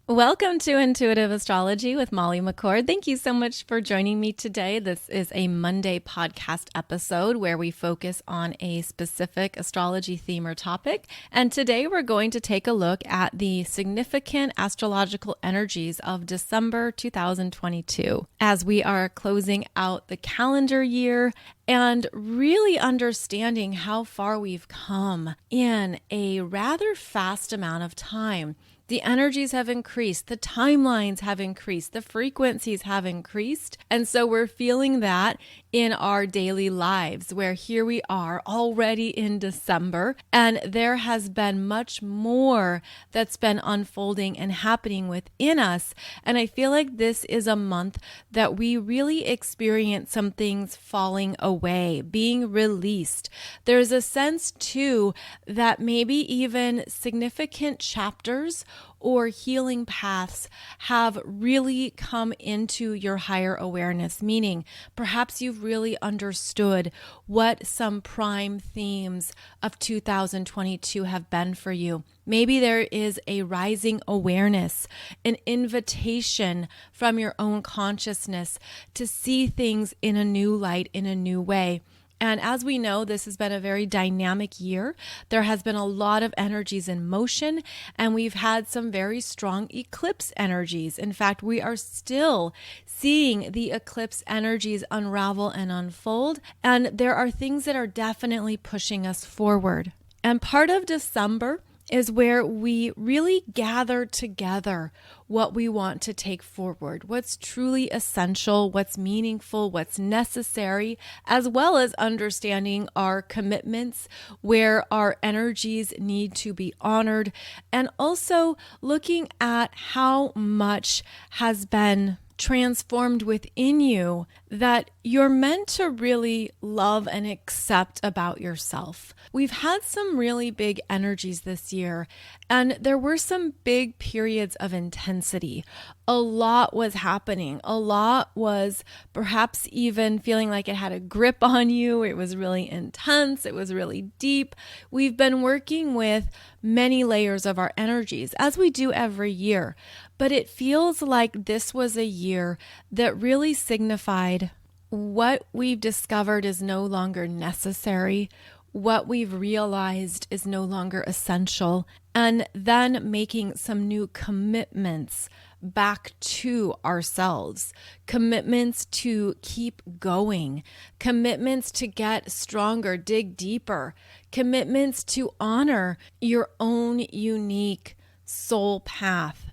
Welcome to Intuitive Astrology with Molly McCord. Thank you so much for joining me today. This is a Monday podcast episode where we focus on a specific astrology theme or topic. And today we're going to take a look at the significant astrological energies of December 2022 as we are closing out the calendar year and really understanding how far we've come in a rather fast amount of time. The energies have increased, the timelines have increased, the frequencies have increased. And so we're feeling that in our daily lives, where here we are already in December, and there has been much more that's been unfolding and happening within us. And I feel like this is a month that we really experience some things falling away, being released. There's a sense too that maybe even significant chapters or healing paths have really come into your higher awareness, meaning perhaps you've really understood what some prime themes of 2022 have been for you. Maybe there is a rising awareness, an invitation from your own consciousness to see things in a new light, in a new way. And as we know, this has been a very dynamic year. There has been a lot of energies in motion, and we've had some very strong eclipse energies. In fact, we are still seeing the eclipse energies unravel and unfold, and there are things that are definitely pushing us forward. And part of December is where we really gather together what we want to take forward, what's truly essential, what's meaningful, what's necessary, as well as understanding our commitments, where our energies need to be honored, and also looking at how much has been transformed within you that you're meant to really love and accept about yourself. We've had some really big energies this year, and there were some big periods of intensity. A lot was happening. A lot was perhaps even feeling like it had a grip on you. It was really intense. It was really deep. We've been working with many layers of our energies, as we do every year. But it feels like this was a year that really signified what we've discovered is no longer necessary, what we've realized is no longer essential, and then making some new commitments back to ourselves, commitments to keep going, commitments to get stronger, dig deeper, commitments to honor your own unique soul path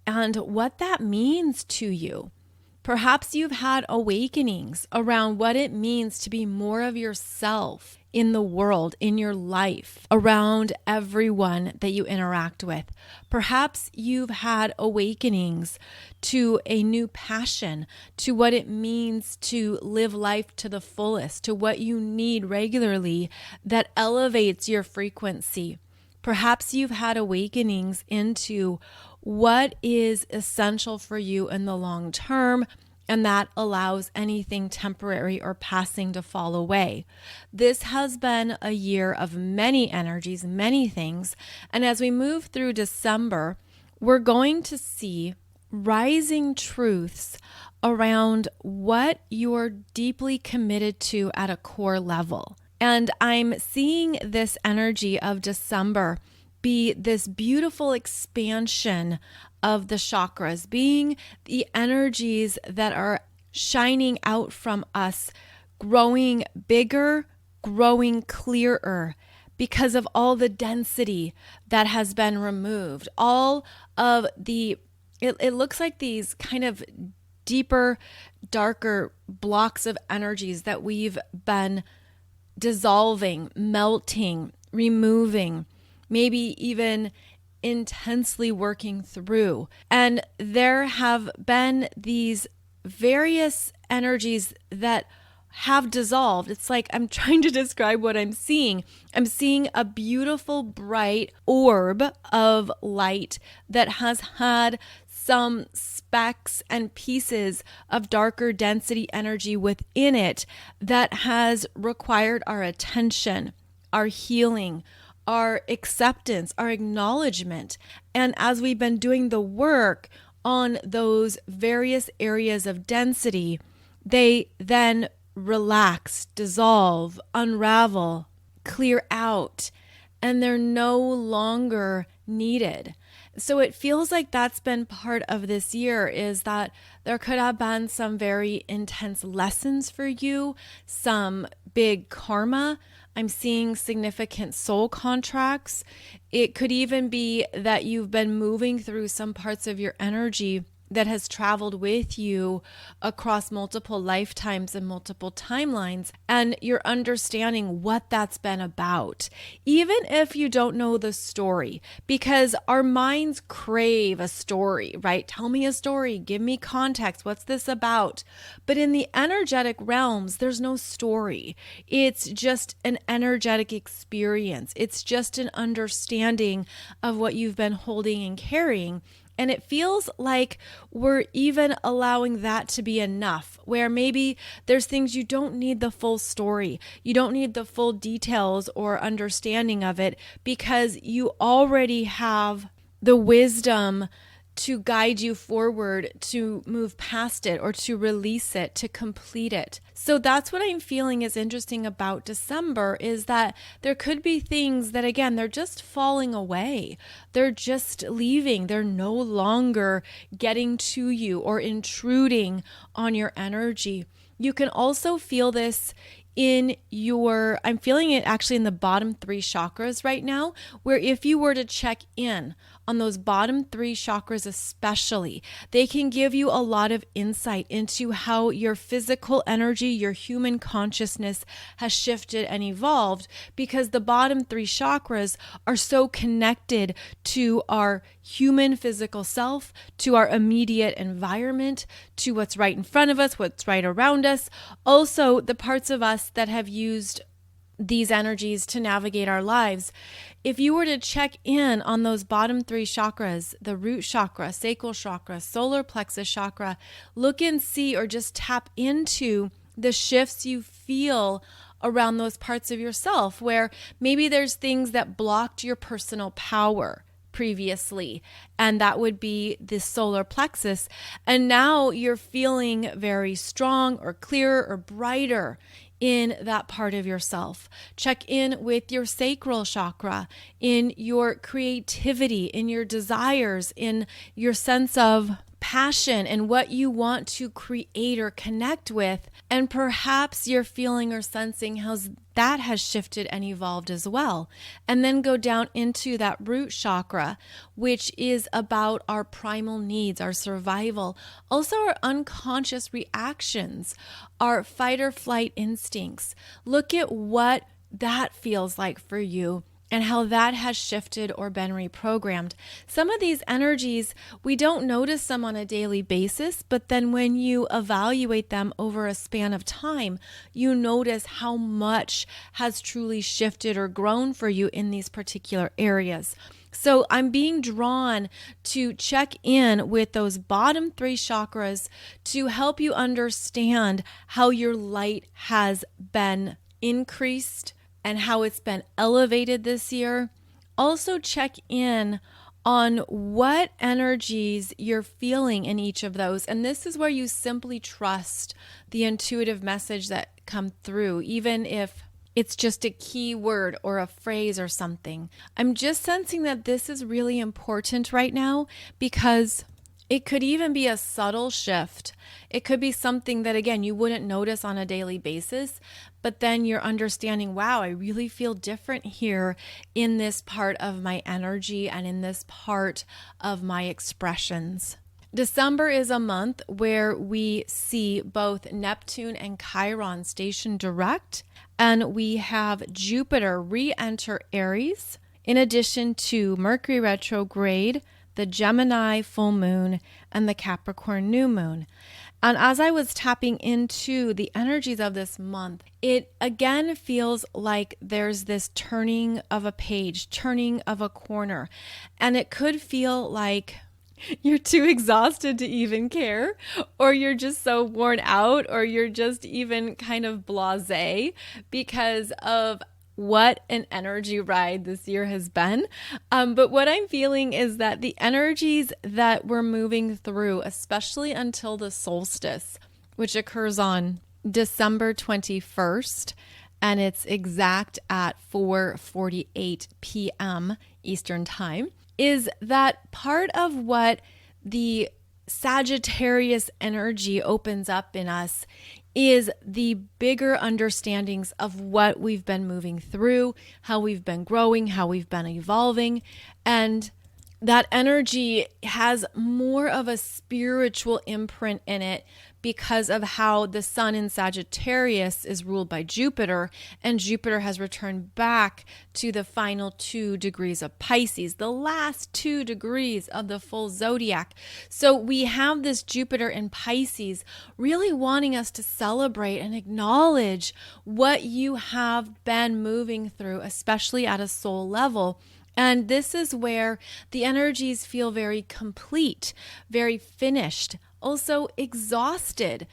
and what that means to you. Perhaps you've had awakenings around what it means to be more of yourself in the world, in your life, around everyone that you interact with. Perhaps you've had awakenings to a new passion, to what it means to live life to the fullest, to what you need regularly that elevates your frequency. Perhaps you've had awakenings into what is essential for you in the long term, and that allows anything temporary or passing to fall away. This has been a year of many energies, many things, and as we move through December, we're going to see rising truths around what you're deeply committed to at a core level. And I'm seeing this energy of December be this beautiful expansion of the chakras, being the energies that are shining out from us, growing bigger, growing clearer because of all the density that has been removed. All of it looks like these kind of deeper, darker blocks of energies that we've been dissolving, melting, removing, maybe even intensely working through. And there have been these various energies that have dissolved. It's like I'm trying to describe what I'm seeing. I'm seeing a beautiful, bright orb of light that has had some specks and pieces of darker density energy within it that has required our attention, our healing, our acceptance, our acknowledgement. And as we've been doing the work on those various areas of density, they then relax, dissolve, unravel, clear out, and they're no longer needed. So it feels like that's been part of this year, is that there could have been some very intense lessons for you, some big karma. I'm seeing significant soul contracts. It could even be that you've been moving through some parts of your energy that has traveled with you across multiple lifetimes and multiple timelines, and you're understanding what that's been about, even if you don't know the story, because our minds crave a story, right? Tell me a story, give me context, what's this about? But in the energetic realms, there's no story. It's just an energetic experience. It's just an understanding of what you've been holding and carrying. And it feels like we're even allowing that to be enough, where maybe there's things you don't need the full story. You don't need the full details or understanding of it, because you already have the wisdom to guide you forward, to move past it, or to release it, to complete it. So that's what I'm feeling is interesting about December, is that there could be things that, again, they're just falling away. They're just leaving. They're no longer getting to you or intruding on your energy. You can also feel this I'm feeling it actually in the bottom 3 chakras right now, where if you were to check in on those bottom 3 chakras especially, they can give you a lot of insight into how your physical energy, your human consciousness has shifted and evolved, because the bottom 3 chakras are so connected to our human physical self, to our immediate environment, to what's right in front of us, what's right around us. Also, the parts of us that have used these energies to navigate our lives. If you were to check in on those bottom 3 chakras, the root chakra, sacral chakra, solar plexus chakra, look and see, or just tap into the shifts you feel around those parts of yourself, where maybe there's things that blocked your personal power previously, and that would be the solar plexus, and now you're feeling very strong or clearer or brighter in that part of yourself. Check in with your sacral chakra, in your creativity, in your desires, in your sense of passion and what you want to create or connect with. And perhaps you're feeling or sensing how that has shifted and evolved as well. And then go down into that root chakra, which is about our primal needs, our survival, also our unconscious reactions, our fight or flight instincts. Look at what that feels like for you, and how that has shifted or been reprogrammed. Some of these energies, we don't notice them on a daily basis, but then when you evaluate them over a span of time, you notice how much has truly shifted or grown for you in these particular areas. So I'm being drawn to check in with those bottom 3 chakras to help you understand how your light has been increased and how it's been elevated this year. Also check in on what energies you're feeling in each of those. And this is where you simply trust the intuitive message that come through, even if it's just a key word or a phrase or something. I'm just sensing that this is really important right now, because it could even be a subtle shift. It could be something that, again, you wouldn't notice on a daily basis, but then you're understanding, wow, I really feel different here in this part of my energy and in this part of my expressions. December is a month where we see both Neptune and Chiron stationed direct, and we have Jupiter re-enter Aries, in addition to Mercury retrograde, the Gemini full moon, and the Capricorn new moon. And as I was tapping into the energies of this month, it again feels like there's this turning of a page, turning of a corner. And it could feel like you're too exhausted to even care, or you're just so worn out, or you're just even kind of blasé because of what an energy ride this year has been. But what I'm feeling is that the energies that we're moving through, especially until the solstice, which occurs on December 21st, and it's exact at 4:48 p.m. Eastern Time, is that part of what the Sagittarius energy opens up in us is the bigger understandings of what we've been moving through, how we've been growing, how we've been evolving. And that energy has more of a spiritual imprint in it because of how the sun in Sagittarius is ruled by Jupiter, and Jupiter has returned back to the final 2 degrees of Pisces, the last 2 degrees of the full zodiac. So we have this Jupiter in Pisces really wanting us to celebrate and acknowledge what you have been moving through, especially at a soul level. And this is where the energies feel very complete, very finished, also exhausted,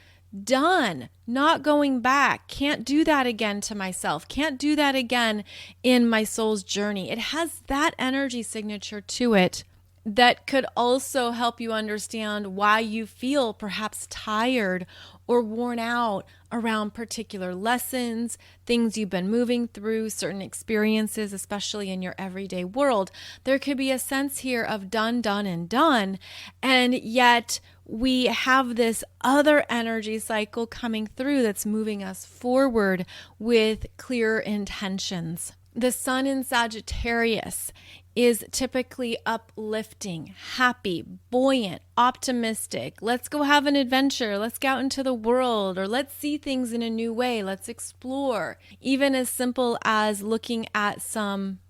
done, not going back. Can't do that again to myself. Can't do that again in my soul's journey. It has that energy signature to it that could also help you understand why you feel perhaps tired or worn out around particular lessons, things you've been moving through, certain experiences, especially in your everyday world. There could be a sense here of done, done, and done. And yet we have this other energy cycle coming through that's moving us forward with clear intentions. The sun in Sagittarius is typically uplifting, happy, buoyant, optimistic. Let's go have an adventure. Let's go out into the world, or let's see things in a new way. Let's explore. Even as simple as looking at some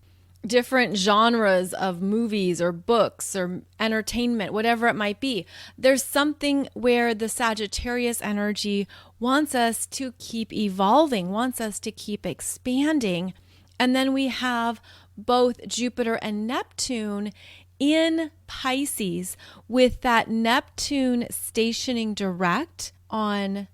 different genres of movies or books or entertainment, whatever it might be. There's something where the Sagittarius energy wants us to keep evolving, wants us to keep expanding. And then we have both Jupiter and Neptune in Pisces, with that Neptune stationing direct on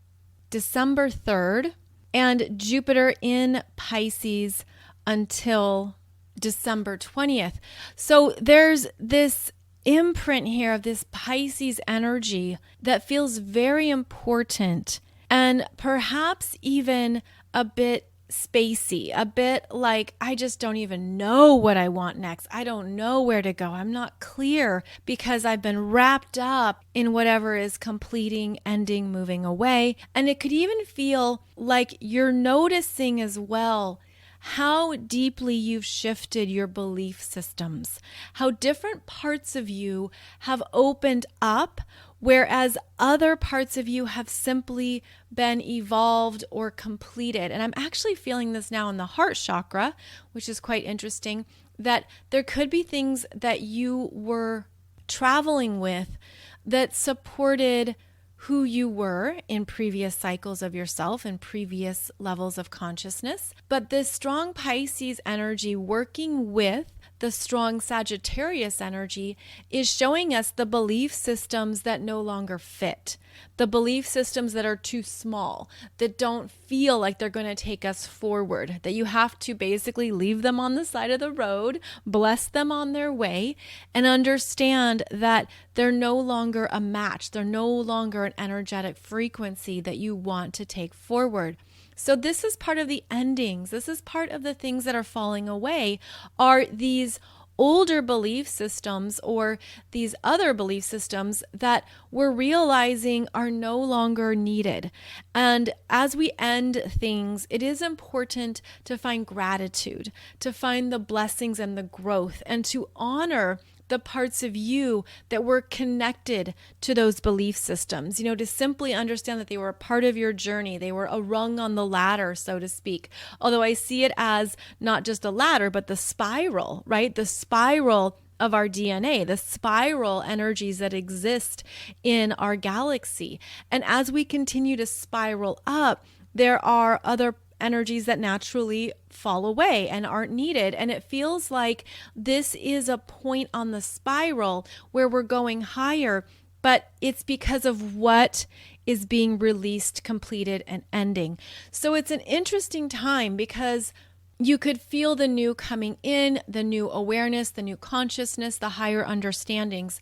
December 3rd and Jupiter in Pisces until December 20th. So there's this imprint here of this Pisces energy that feels very important and perhaps even a bit spacey, a bit like, I just don't even know what I want next. I don't know where to go. I'm not clear because I've been wrapped up in whatever is completing, ending, moving away. And it could even feel like you're noticing as well how deeply you've shifted your belief systems, how different parts of you have opened up, whereas other parts of you have simply been evolved or completed. And I'm actually feeling this now in the heart chakra, which is quite interesting, that there could be things that you were traveling with that supported who you were in previous cycles of yourself and previous levels of consciousness. But this strong Pisces energy working with the strong Sagittarius energy is showing us the belief systems that no longer fit, the belief systems that are too small, that don't feel like they're going to take us forward, that you have to basically leave them on the side of the road, bless them on their way, and understand that they're no longer a match. They're no longer an energetic frequency that you want to take forward. So this is part of the endings. This is part of the things that are falling away, are these older belief systems or these other belief systems that we're realizing are no longer needed. And as we end things, it is important to find gratitude, to find the blessings and the growth, and to honor the parts of you that were connected to those belief systems, to simply understand that they were a part of your journey. They were a rung on the ladder, so to speak. Although I see it as not just a ladder, but the spiral, right? The spiral of our DNA, the spiral energies that exist in our galaxy. And as we continue to spiral up, there are other energies that naturally fall away and aren't needed. And it feels like this is a point on the spiral where we're going higher, but it's because of what is being released, completed, and ending. So it's an interesting time because you could feel the new coming in, the new awareness, the new consciousness, the higher understandings.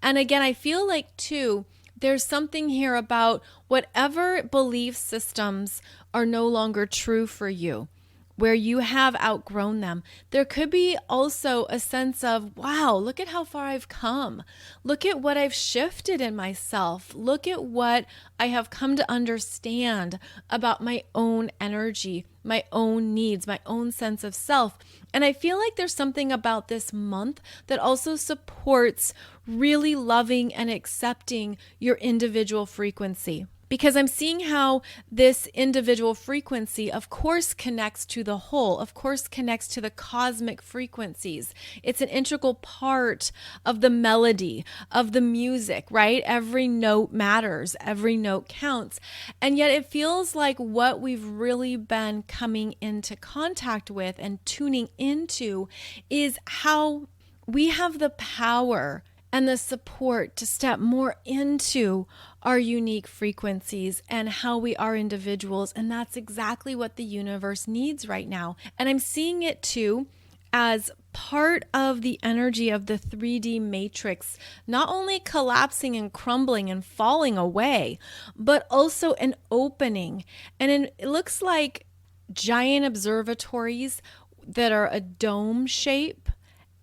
And again, I feel like too, there's something here about whatever belief systems are no longer true for you, where you have outgrown them. There could be also a sense of, wow, look at how far I've come. Look at what I've shifted in myself. Look at what I have come to understand about my own energy, my own needs, my own sense of self. And I feel like there's something about this month that also supports really loving and accepting your individual frequency. Because I'm seeing how this individual frequency, of course, connects to the whole, of course, connects to the cosmic frequencies. It's an integral part of the melody, of the music, right? Every note matters, every note counts. And yet it feels like what we've really been coming into contact with and tuning into is how we have the power and the support to step more into our unique frequencies and how we are individuals. And that's exactly what the universe needs right now. And I'm seeing it too as part of the energy of the 3D matrix, not only collapsing and crumbling and falling away, but also an opening. And it looks like giant observatories that are a dome shape.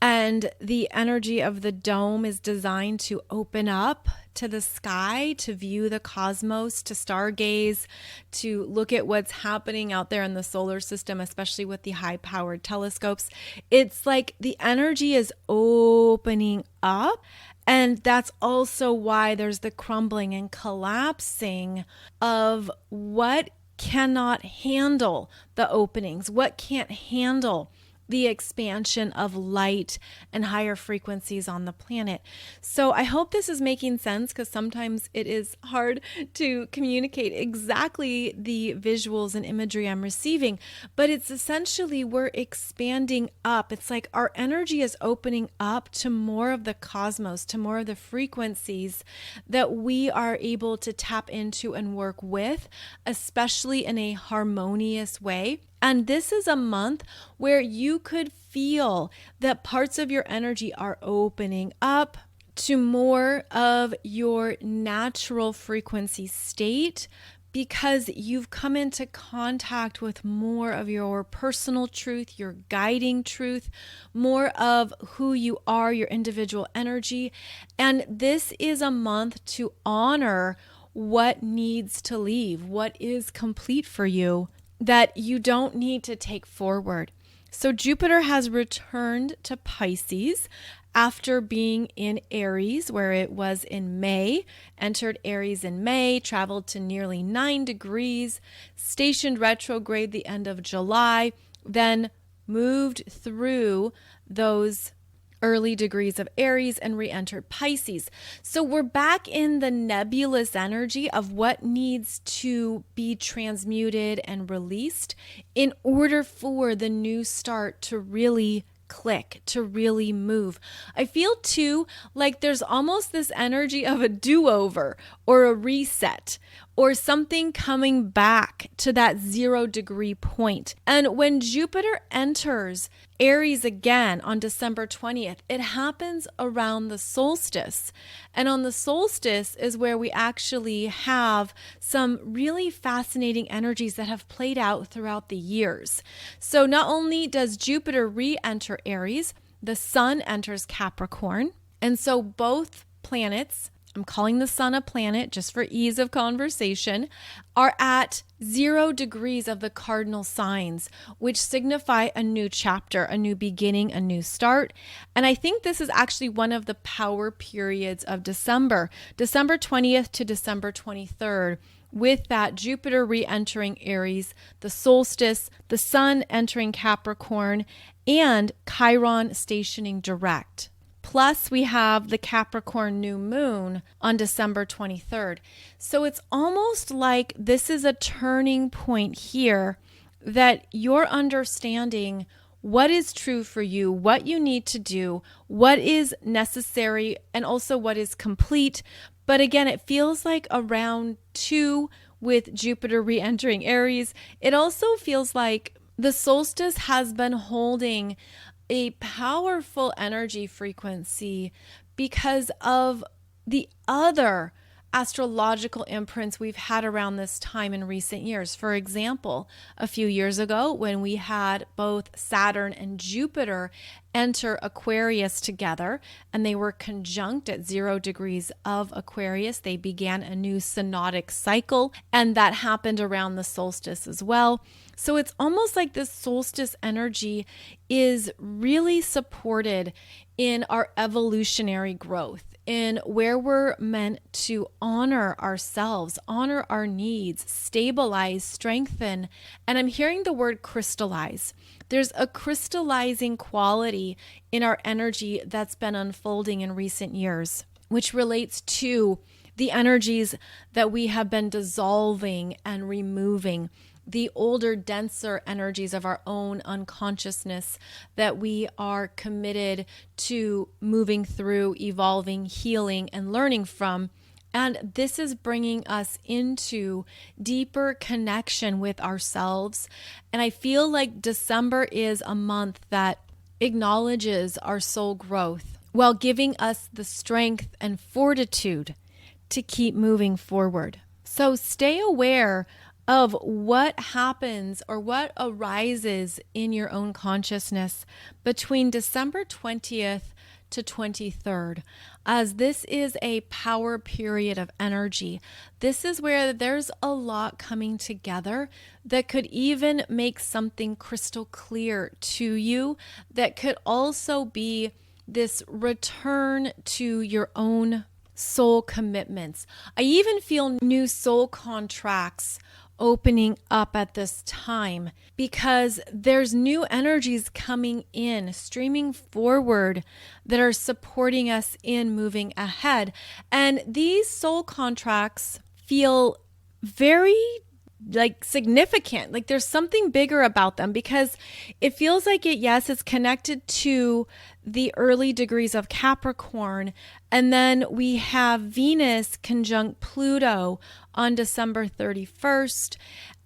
And the energy of the dome is designed to open up to the sky, to view the cosmos, to stargaze, to look at what's happening out there in the solar system, especially with the high-powered telescopes. It's like the energy is opening up. And that's also why there's the crumbling and collapsing of what cannot handle the openings, what can't handle the expansion of light and higher frequencies on the planet. So I hope this is making sense, because sometimes it is hard to communicate exactly the visuals and imagery I'm receiving, but it's essentially we're expanding up. It's like our energy is opening up to more of the cosmos, to more of the frequencies that we are able to tap into and work with, especially in a harmonious way. And this is a month where you could feel that parts of your energy are opening up to more of your natural frequency state, because you've come into contact with more of your personal truth, your guiding truth, more of who you are, your individual energy. And this is a month to honor what needs to leave, what is complete for you, that you don't need to take forward. So Jupiter has returned to Pisces after being in Aries, where it was in May, entered Aries in May, traveled to nearly 9 degrees, stationed retrograde the end of July, then moved through those early degrees of Aries and re-entered Pisces. So we're back in the nebulous energy of what needs to be transmuted and released in order for the new start to really click, to really move. I feel too like there's almost this energy of a do-over or a reset or something coming back to that 0 degree point. And when Jupiter enters Aries again on December 20th, it happens around the solstice. And on the solstice is where we actually have some really fascinating energies that have played out throughout the years. So not only does Jupiter re-enter Aries, the Sun enters Capricorn. And so both planets, I'm calling the Sun a planet just for ease of conversation, are at 0 degrees of the cardinal signs, which signify a new chapter, a new beginning, a new start. And I think this is actually one of the power periods of December 20th to December 23rd. With that, Jupiter re-entering Aries, the solstice, the Sun entering Capricorn, and Chiron stationing direct. Plus, we have the Capricorn New Moon on December 23rd. So it's almost like this is a turning point here, that you're understanding what is true for you, what you need to do, what is necessary, and also what is complete. But again, it feels like around 2 with Jupiter re-entering Aries. It also feels like the solstice has been holding a powerful energy frequency because of the other astrological imprints we've had around this time in recent years. For example, a few years ago when we had both Saturn and Jupiter enter Aquarius together, and they were conjunct at 0 degrees of Aquarius, they began a new synodic cycle, and that happened around the solstice as well. So it's almost like this solstice energy is really supported in our evolutionary growth, in where we're meant to honor ourselves, honor our needs, stabilize, strengthen. And I'm hearing the word crystallize. There's a crystallizing quality in our energy that's been unfolding in recent years, which relates to the energies that we have been dissolving and removing, the older, denser energies of our own unconsciousness that we are committed to moving through, evolving, healing, and learning from. And this is bringing us into deeper connection with ourselves. And I feel like December is a month that acknowledges our soul growth while giving us the strength and fortitude to keep moving forward. So stay aware of what happens or what arises in your own consciousness between December 20th to 23rd, as this is a power period of energy. This is where there's a lot coming together that could even make something crystal clear to you, that could also be this return to your own soul commitments. I even feel new soul contracts opening up at this time because there's new energies coming in, streaming forward that are supporting us in moving ahead. And these soul contracts feel very significant, like there's something bigger about them, because it feels like it's connected to the early degrees of Capricorn. And then we have Venus conjunct Pluto on December 31st.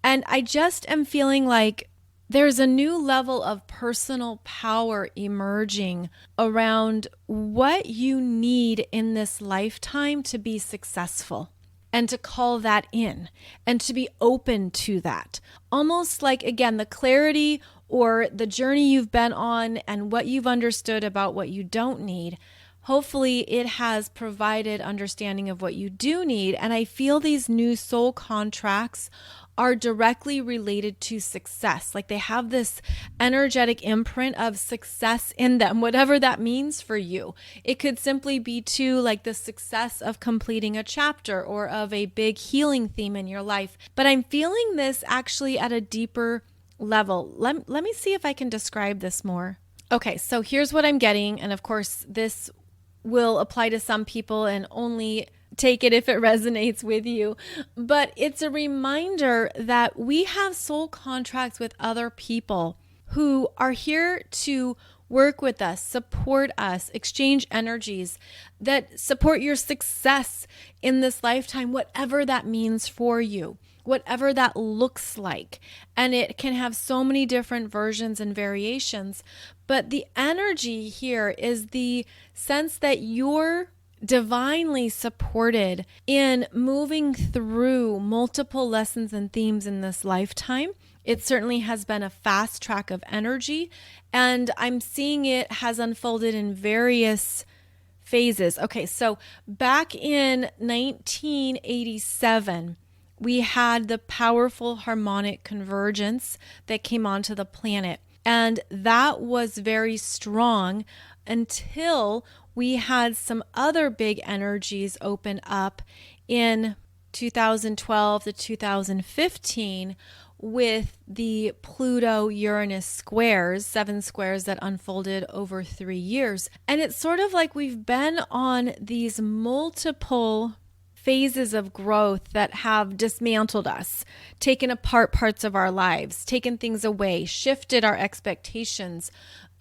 And I just am feeling like there's a new level of personal power emerging around what you need in this lifetime to be successful, and to call that in and to be open to that. Almost like, again, the clarity or the journey you've been on and what you've understood about what you don't need. Hopefully it has provided understanding of what you do need. And I feel these new soul contracts are directly related to success. Like they have this energetic imprint of success in them, whatever that means for you. It could simply be to like the success of completing a chapter or of a big healing theme in your life. But I'm feeling this actually at a deeper level. Let me see if I can describe this more. Okay, so here's what I'm getting. And of course, this will apply to some people and only take it if it resonates with you. But it's a reminder that we have soul contracts with other people who are here to work with us, support us, exchange energies that support your success in this lifetime, whatever that means for you, whatever that looks like. And it can have so many different versions and variations. But the energy here is the sense that you're divinely supported in moving through multiple lessons and themes in this lifetime. It certainly has been a fast track of energy, and I'm seeing it has unfolded in various phases. Okay, so back in 1987, we had the powerful harmonic convergence that came onto the planet, and that was very strong until we had some other big energies open up in 2012 to 2015 with the Pluto-Uranus squares, 7 squares that unfolded over 3 years. And it's sort of like we've been on these multiple phases of growth that have dismantled us, taken apart parts of our lives, taken things away, shifted our expectations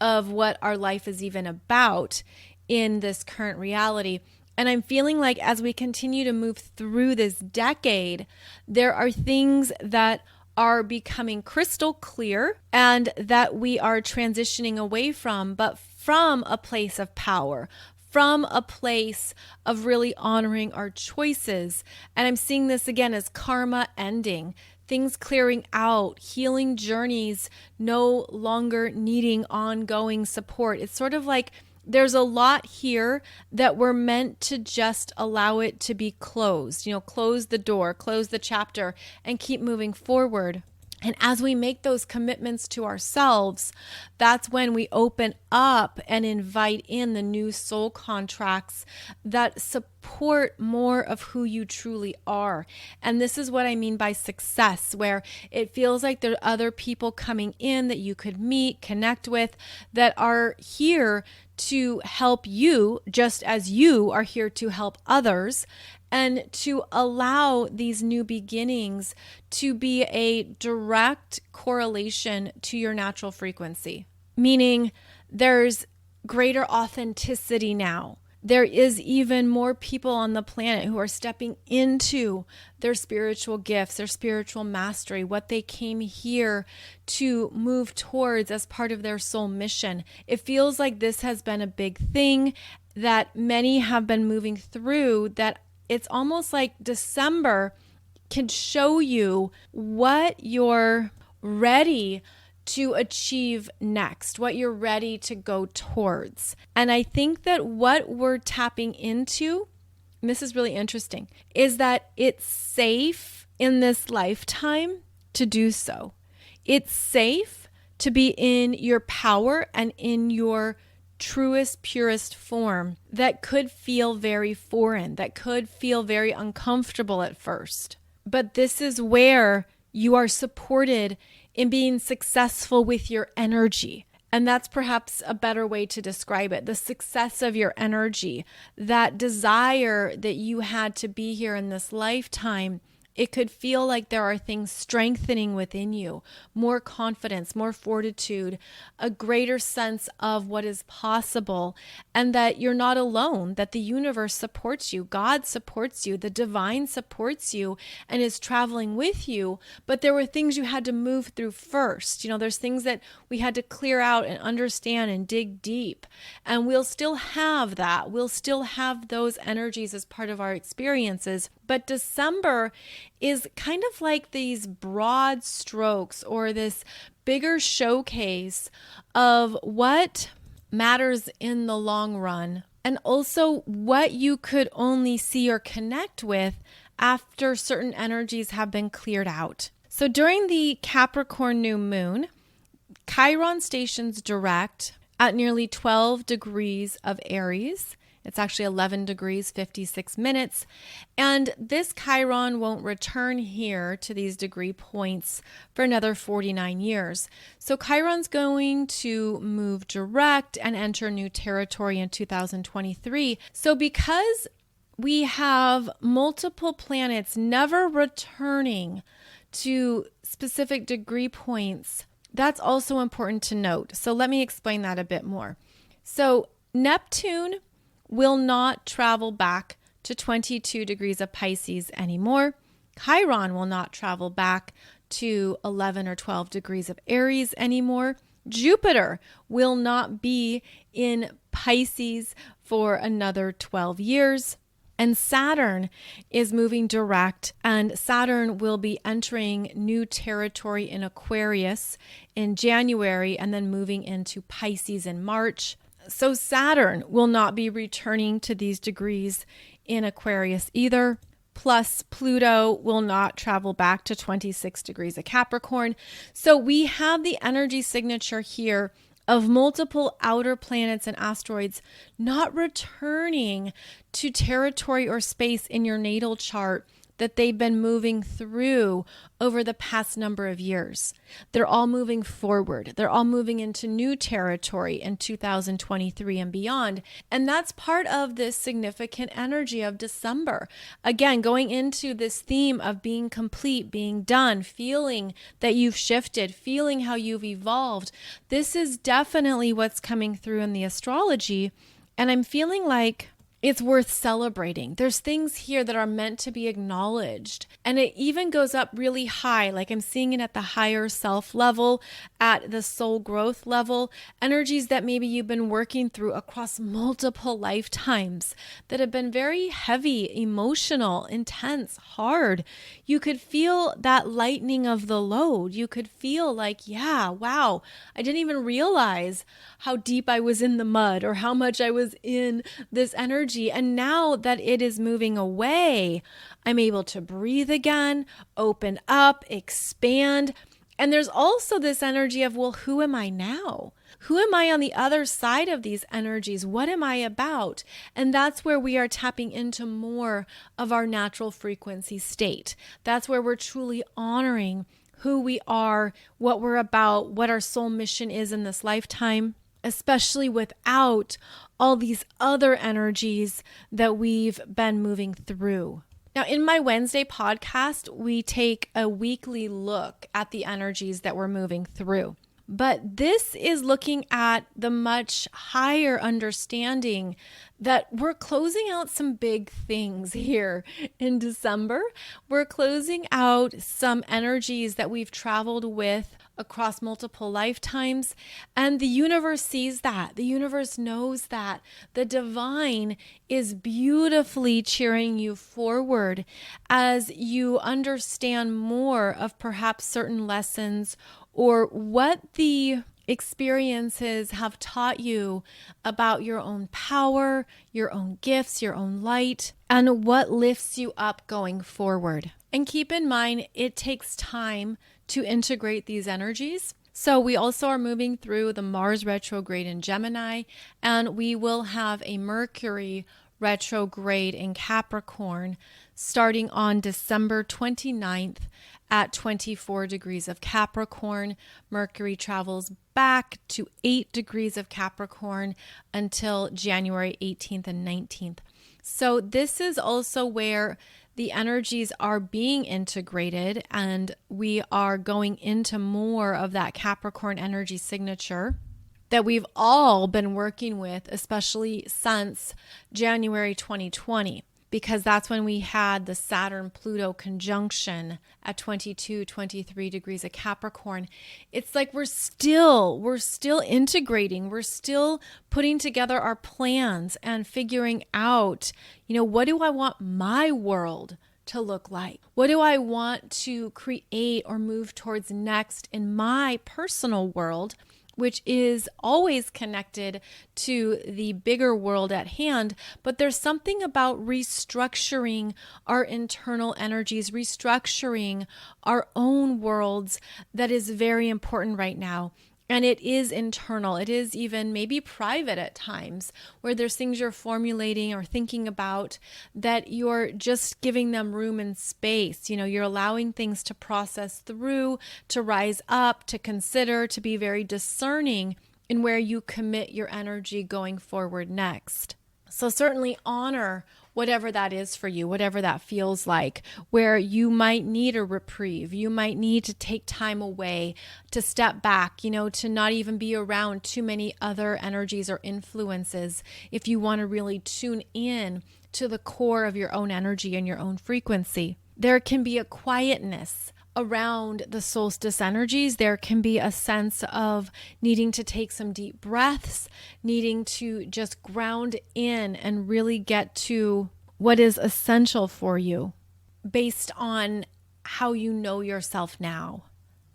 of what our life is even about in this current reality. And I'm feeling like as we continue to move through this decade, there are things that are becoming crystal clear and that we are transitioning away from, but from a place of power, from a place of really honoring our choices. And I'm seeing this again as karma ending, things clearing out, healing journeys no longer needing ongoing support. It's sort of like there's a lot here that we're meant to just allow it to be closed, close the door, close the chapter, and keep moving forward. And as we make those commitments to ourselves, that's when we open up and invite in the new soul contracts that support more of who you truly are. And this is what I mean by success, where it feels like there are other people coming in that you could meet, connect with, that are here to help you, just as you are here to help others, and to allow these new beginnings to be a direct correlation to your natural frequency. Meaning there's greater authenticity now. There is even more people on the planet who are stepping into their spiritual gifts, their spiritual mastery, what they came here to move towards as part of their soul mission. It feels like this has been a big thing that many have been moving through, that it's almost like December can show you what you're ready to achieve next, what you're ready to go towards. And I think that what we're tapping into, and this is really interesting, is that it's safe in this lifetime to do so. It's safe to be in your power and in your truest, purest form that could feel very foreign, that could feel very uncomfortable at first. But this is where you are supported in being successful with your energy. And that's perhaps a better way to describe it. The success of your energy, that desire that you had to be here in this lifetime. It could feel like there are things strengthening within you, more confidence, more fortitude, a greater sense of what is possible, and that you're not alone, that the universe supports you, God supports you, the divine supports you and is traveling with you. But there were things you had to move through first. There's things that we had to clear out and understand and dig deep. And we'll still have that. We'll still have those energies as part of our experiences. But December is kind of like these broad strokes or this bigger showcase of what matters in the long run, and also what you could only see or connect with after certain energies have been cleared out. So during the Capricorn New Moon, Chiron stations direct at nearly 12 degrees of Aries. It's actually 11 degrees, 56 minutes. And this Chiron won't return here to these degree points for another 49 years. So Chiron's going to move direct and enter new territory in 2023. So because we have multiple planets never returning to specific degree points, that's also important to note. So let me explain that a bit more. So Neptune will not travel back to 22 degrees of Pisces anymore. Chiron will not travel back to 11 or 12 degrees of Aries anymore. Jupiter will not be in Pisces for another 12 years. And Saturn is moving direct, and Saturn will be entering new territory in Aquarius in January and then moving into Pisces in March. So Saturn will not be returning to these degrees in Aquarius either. Plus Pluto will not travel back to 26 degrees of Capricorn. So we have the energy signature here of multiple outer planets and asteroids not returning to territory or space in your natal chart that they've been moving through over the past number of years. They're all moving forward. They're all moving into new territory in 2023 and beyond. And that's part of this significant energy of December. Again, going into this theme of being complete, being done, feeling that you've shifted, feeling how you've evolved. This is definitely what's coming through in the astrology. And I'm feeling like It's worth celebrating. There's things here that are meant to be acknowledged. And it even goes up really high, like I'm seeing it at the higher self level, at the soul growth level, energies that maybe you've been working through across multiple lifetimes that have been very heavy, emotional, intense, hard. You could feel that lightening of the load. You could feel like, yeah, wow, I didn't even realize how deep I was in the mud or how much I was in this energy. And now that it is moving away, I'm able to breathe again, open up, expand. And there's also this energy of, well, who am I now? Who am I on the other side of these energies? What am I about? And that's where we are tapping into more of our natural frequency state. That's where we're truly honoring who we are, what we're about, what our soul mission is in this lifetime, especially without all these other energies that we've been moving through. Now, in my Wednesday podcast, we take a weekly look at the energies that we're moving through. But this is looking at the much higher understanding that we're closing out some big things here in December. We're closing out some energies that we've traveled with across multiple lifetimes. And the universe sees that. The universe knows that. The divine is beautifully cheering you forward as you understand more of perhaps certain lessons or what the experiences have taught you about your own power, your own gifts, your own light, and what lifts you up going forward. And keep in mind, it takes time to integrate these energies. So we also are moving through the Mars retrograde in Gemini, and we will have a Mercury retrograde in Capricorn starting on December 29th at 24 degrees of Capricorn. Mercury travels back to 8 degrees of Capricorn until January 18th and 19th. So this is also where the energies are being integrated, and we are going into more of that Capricorn energy signature that we've all been working with, especially since January 2020, because that's when we had the Saturn-Pluto conjunction at 22, 23 degrees of Capricorn. It's like we're still integrating. We're still putting together our plans and figuring out, what do I want my world to look like? What do I want to create or move towards next in my personal world, which is always connected to the bigger world at hand. But there's something about restructuring our internal energies, restructuring our own worlds that is very important right now. And it is internal. It is even maybe private at times, where there's things you're formulating or thinking about that you're just giving them room and space. You're allowing things to process through, to rise up, to consider, to be very discerning in where you commit your energy going forward next. So certainly honor whatever that is for you, whatever that feels like, where you might need a reprieve. You might need to take time away, to step back, to not even be around too many other energies or influences if you want to really tune in to the core of your own energy and your own frequency. There can be a quietness around the solstice energies. There can be a sense of needing to take some deep breaths, needing to just ground in and really get to what is essential for you based on how you know yourself now.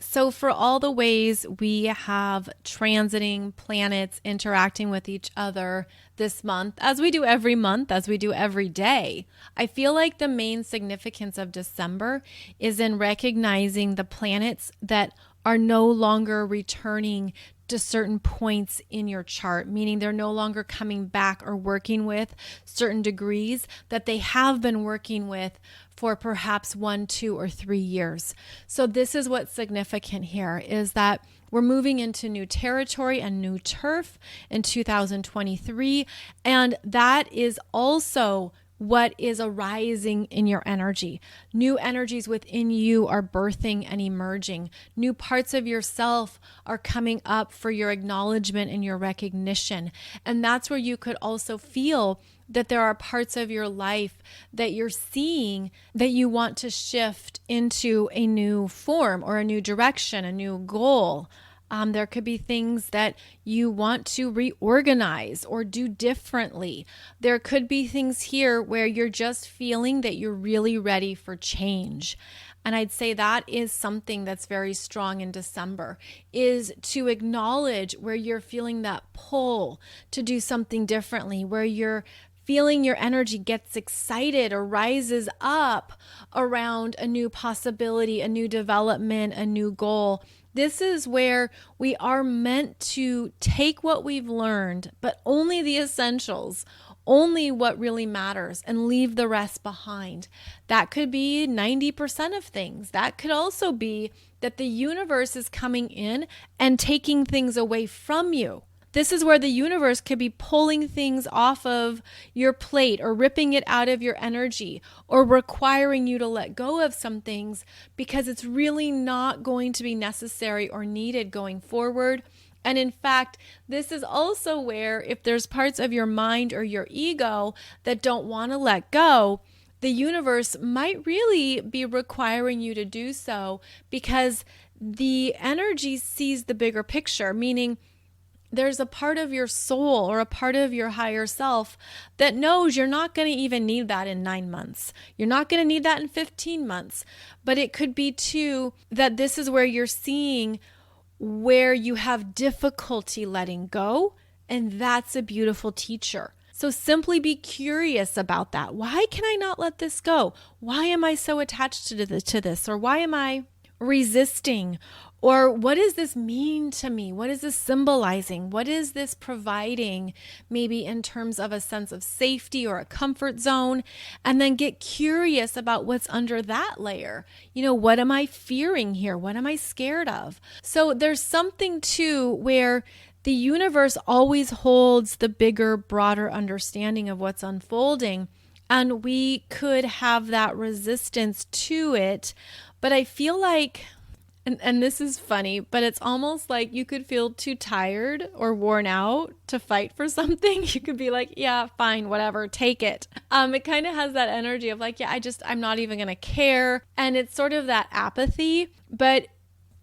So for all the ways we have transiting planets interacting with each other this month, as we do every month, as we do every day, I feel like the main significance of December is in recognizing the planets that are no longer returning to certain points in your chart, meaning they're no longer coming back or working with certain degrees that they have been working with for perhaps 1, 2, or 3 years. So this is what's significant here, is that we're moving into new territory and new turf in 2023. And that is also what is arising in your energy. New energies within you are birthing and emerging. New parts of yourself are coming up for your acknowledgement and your recognition. And that's where you could also feel that there are parts of your life that you're seeing that you want to shift into a new form or a new direction, a new goal. There could be things that you want to reorganize or do differently. There could be things here where you're just feeling that you're really ready for change. And I'd say that is something that's very strong in December, is to acknowledge where you're feeling that pull to do something differently, where you're feeling your energy gets excited or rises up around a new possibility, a new development, a new goal. This is where we are meant to take what we've learned, but only the essentials, only what really matters, and leave the rest behind. That could be 90% of things. That could also be that the universe is coming in and taking things away from you. This is where the universe could be pulling things off of your plate or ripping it out of your energy or requiring you to let go of some things because it's really not going to be necessary or needed going forward. And in fact, this is also where if there's parts of your mind or your ego that don't want to let go, the universe might really be requiring you to do so because the energy sees the bigger picture, meaning there's a part of your soul or a part of your higher self that knows you're not going to even need that in 9 months. You're not going to need that in 15 months. But it could be too that this is where you're seeing where you have difficulty letting go. And that's a beautiful teacher. So simply be curious about that. Why can I not let this go? Why am I so attached to this? Or why am I resisting? Or what does this mean to me? What is this symbolizing? What is this providing, maybe in terms of a sense of safety or a comfort zone? And then get curious about what's under that layer. What am I fearing here? What am I scared of? So there's something too where the universe always holds the bigger, broader understanding of what's unfolding. And we could have that resistance to it. But I feel like, and this is funny, but it's almost like you could feel too tired or worn out to fight for something. You could be like, yeah, fine, whatever, take it. It kind of has that energy of like, yeah, I'm not even going to care. And it's sort of that apathy, but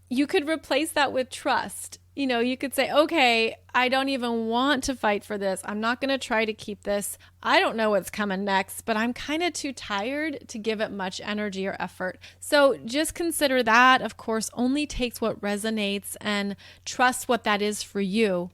you could replace that with trust. You could say, okay, I don't even want to fight for this. I'm not going to try to keep this. I don't know what's coming next, but I'm kind of too tired to give it much energy or effort. So just consider that, of course, only takes what resonates and trust what that is for you.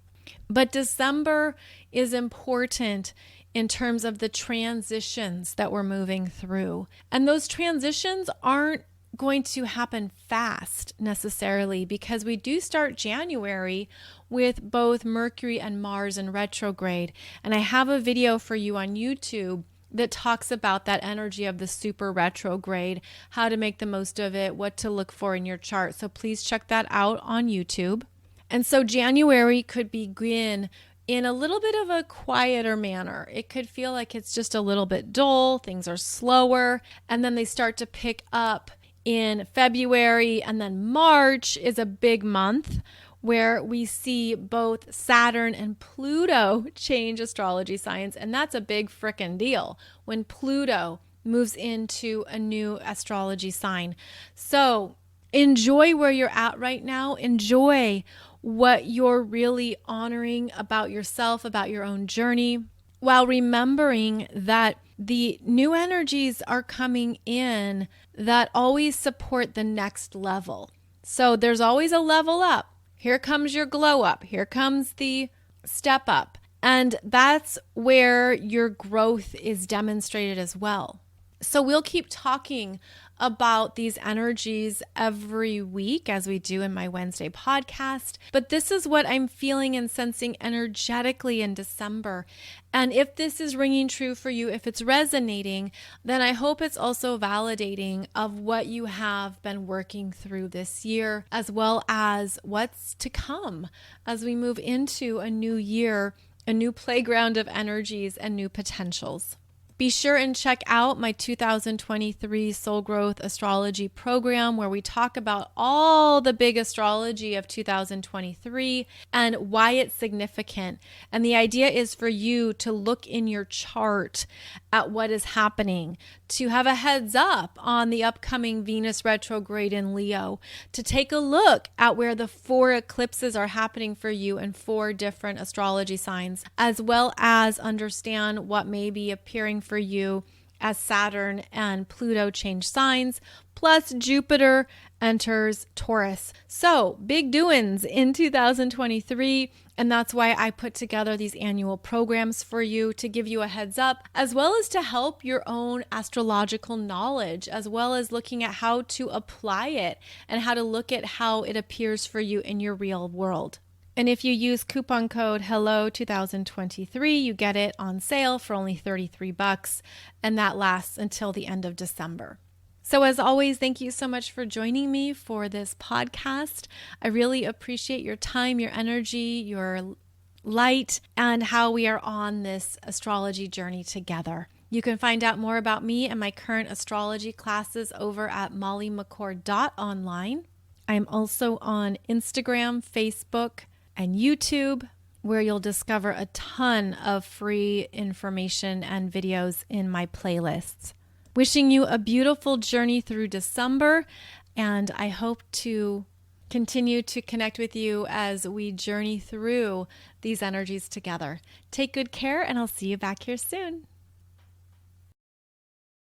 But December is important in terms of the transitions that we're moving through. And those transitions aren't going to happen fast necessarily because we do start January with both Mercury and Mars in retrograde. And I have a video for you on YouTube that talks about that energy of the super retrograde, how to make the most of it, what to look for in your chart. So please check that out on YouTube. And so January could begin in a little bit of a quieter manner. It could feel like it's just a little bit dull, things are slower, and then they start to pick up in February, and then March is a big month where we see both Saturn and Pluto change astrology signs, and that's a big frickin' deal when Pluto moves into a new astrology sign. So enjoy where you're at right now. Enjoy what you're really honoring about yourself, about your own journey, while remembering that the new energies are coming in that always support the next level. So there's always a level up. Here comes your glow up. Here comes the step up. And that's where your growth is demonstrated as well. So we'll keep talking about these energies every week as we do in my Wednesday podcast. But this is what I'm feeling and sensing energetically in December. And if this is ringing true for you, if it's resonating, then I hope it's also validating of what you have been working through this year, as well as what's to come as we move into a new year, a new playground of energies and new potentials. Be sure and check out my 2023 Soul Growth Astrology program, where we talk about all the big astrology of 2023 and why it's significant. And the idea is for you to look in your chart at what is happening, to have a heads up on the upcoming Venus retrograde in Leo, to take a look at where the 4 eclipses are happening for you in 4 different astrology signs, as well as understand what may be appearing for you as Saturn and Pluto change signs, plus Jupiter enters Taurus. So big doings in 2023. And that's why I put together these annual programs for you to give you a heads up, as well as to help your own astrological knowledge, as well as looking at how to apply it and how to look at how it appears for you in your real world. And if you use coupon code HELLO2023, you get it on sale for only $33, and that lasts until the end of December. So as always, thank you so much for joining me for this podcast. I really appreciate your time, your energy, your light, and how we are on this astrology journey together. You can find out more about me and my current astrology classes over at mollymccord.online. I am also on Instagram, Facebook, and YouTube, where you'll discover a ton of free information and videos in my playlists. Wishing you a beautiful journey through December, and I hope to continue to connect with you as we journey through these energies together. Take good care, and I'll see you back here soon.